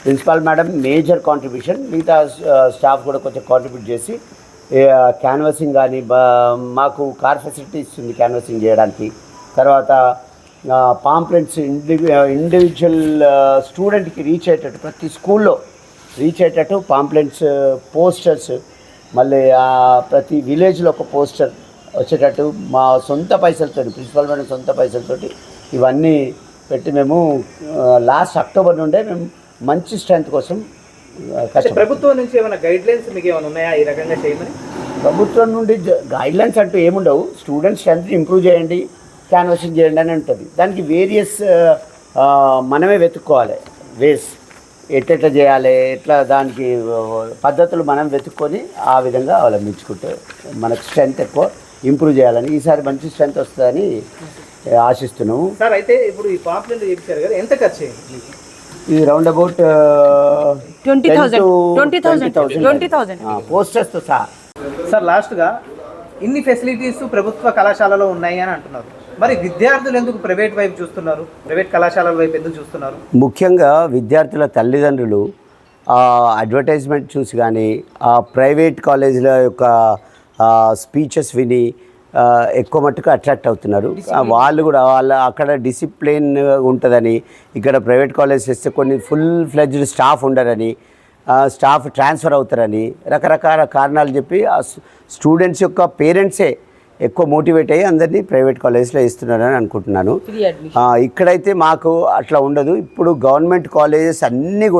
Principal madam major contribution, మిగతా staff కూడా కొంచెం కాంట్రిబ్యూట్ చేసి క్యాన్వాసింగ్ కానీ మాకు కార్ ఫెసిలిటీ ఇస్తుంది క్యాన్వాసింగ్ చేయడానికి. తర్వాత పాంప్లెంట్స్ ఇండివిజువల్ స్టూడెంట్కి రీచ్ అయ్యేటట్టు ప్రతి స్కూల్లో రీచ్ అయ్యేటట్టు పాంప్లెంట్స్, పోస్టర్స్, మళ్ళీ ప్రతి విలేజ్లో ఒక పోస్టర్ వచ్చేటట్టు మా సొంత పైసలతో, ప్రిన్సిపల్ మేడం సొంత పైసలతోటి ఇవన్నీ పెట్టి మేము లాస్ట్ అక్టోబర్ నుండే మేము మంచి స్ట్రెంత్ కోసం ప్రభుత్వం నుంచి ఏమైనా గైడ్లైన్స్ మీకు ఏమైనా ఉన్నాయా ఈ రకంగా చేయమని? ప్రభుత్వం నుండి గైడ్లైన్స్ అంటూ ఏముండవు. స్టూడెంట్స్ స్ట్రెంత్ ఇంప్రూవ్ చేయండి, క్యాన్వాసింగ్ చేయండి అని ఉంటుంది. దానికి వేరియస్ మనమే వెతుక్కోవాలి వేస్, ఎట్లా చేయాలి, ఎట్లా దానికి పద్ధతులు మనం వెతుక్కొని ఆ విధంగా అవలంబించుకుంటే మనకు స్ట్రెంత్ ఎక్కువ ఇంప్రూవ్ చేయాలని, ఈసారి మంచి స్ట్రెంత్ వస్తుందని ఆశిస్తున్నాము. సార్ అయితే ఇప్పుడు ఈ పాంప్లెంట్ చేయించారు కదా, ఎంత ఖర్చు అయింది? ఇది రౌండ్ అబౌట్ 20,000 పోస్టర్స్తో సహా. సార్ లాస్ట్గా ఇన్ని ఫెసిలిటీస్ ప్రభుత్వ కళాశాలలో ఉన్నాయి అని అంటున్నారు, మరి విద్యార్థులు ఎందుకు ప్రైవేట్ వైపు చూస్తున్నారు, ప్రైవేట్ కళాశాలల వైపు ఎందుకు చూస్తున్నారు? ముఖ్యంగా విద్యార్థుల తల్లిదండ్రులు అడ్వర్టైజ్మెంట్ చూసి కానీ ఆ ప్రైవేట్ కాలేజీల యొక్క స్పీచెస్ విని ఎక్కువ మట్టుకు అట్రాక్ట్ అవుతున్నారు. వాళ్ళు కూడా అక్కడ డిసిప్లిన్ ఉంటుందని, ఇక్కడ ప్రైవేట్ కాలేజ్ చేస్తే కొన్ని ఫుల్ ఫ్లెడ్జ్డ్ స్టాఫ్ ఉండరని, స్టాఫ్ ట్రాన్స్ఫర్ అవుతారని రకరకాల కారణాలు చెప్పి ఆ స్టూడెంట్స్ యొక్క పేరెంట్సే ఎక్కువ మోటివేట్ అయ్యి అందరినీ ప్రైవేట్ కాలేజ్లో ఇస్తున్నారని అనుకుంటున్నాను. ఇక్కడైతే మాకు అట్లా ఉండదు. ఇప్పుడు గవర్నమెంట్ కాలేజెస్ అన్నీ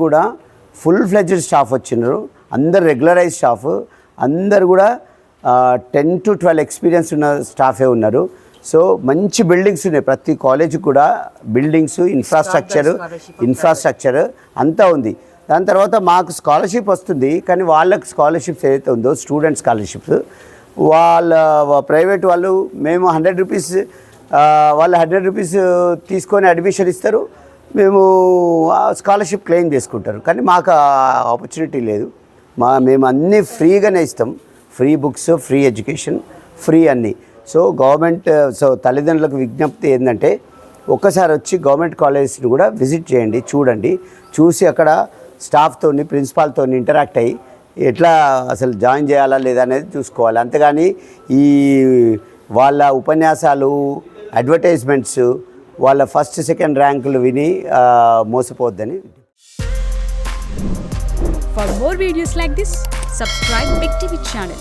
కూడా ఫుల్ ఫ్లెడ్జ్డ్ స్టాఫ్ వచ్చినారు. అందరు రెగ్యులరైజ్ స్టాఫ్, అందరు కూడా 10 to 12 ఎక్స్పీరియన్స్ ఉన్న స్టాఫే ఉన్నారు. సో మంచి బిల్డింగ్స్ ఉన్నాయి, ప్రతి కాలేజీకి కూడా బిల్డింగ్స్, ఇన్ఫ్రాస్ట్రక్చర్ అంతా ఉంది. దాని తర్వాత మాకు స్కాలర్షిప్ వస్తుంది, కానీ వాళ్ళకి స్కాలర్షిప్స్ ఏదైతే ఉందో స్టూడెంట్ స్కాలర్షిప్స్, వాళ్ళ ప్రైవేట్ వాళ్ళు మేము 100 రూపీస్, వాళ్ళు 100 రూపీస్ తీసుకొని అడ్మిషన్ ఇస్తారు, మేము స్కాలర్షిప్ క్లెయిమ్ చేసుకుంటారు. కానీ మాకు ఆపర్చునిటీ లేదు. మేము అన్నీ ఫ్రీగానే ఇస్తాం, free books, free education, free అన్నీ. సో తల్లిదండ్రులకు విజ్ఞప్తి ఏంటంటే ఒక్కసారి వచ్చి గవర్నమెంట్ కాలేజెస్ని కూడా విజిట్ చేయండి, చూడండి, చూసి అక్కడ స్టాఫ్తోని, ప్రిన్సిపాల్తో ఇంటరాక్ట్ అయ్యి ఎట్లా అసలు జాయిన్ చేయాలా లేదా అనేది చూసుకోవాలి. అంతేగాని ఈ వాళ్ళ ఉపన్యాసాలు, అడ్వర్టైజ్మెంట్స్, వాళ్ళ ఫస్ట్ సెకండ్ ర్యాంకులు విని మోసపోవద్దని. For more videos like this, subscribe Big TV channel.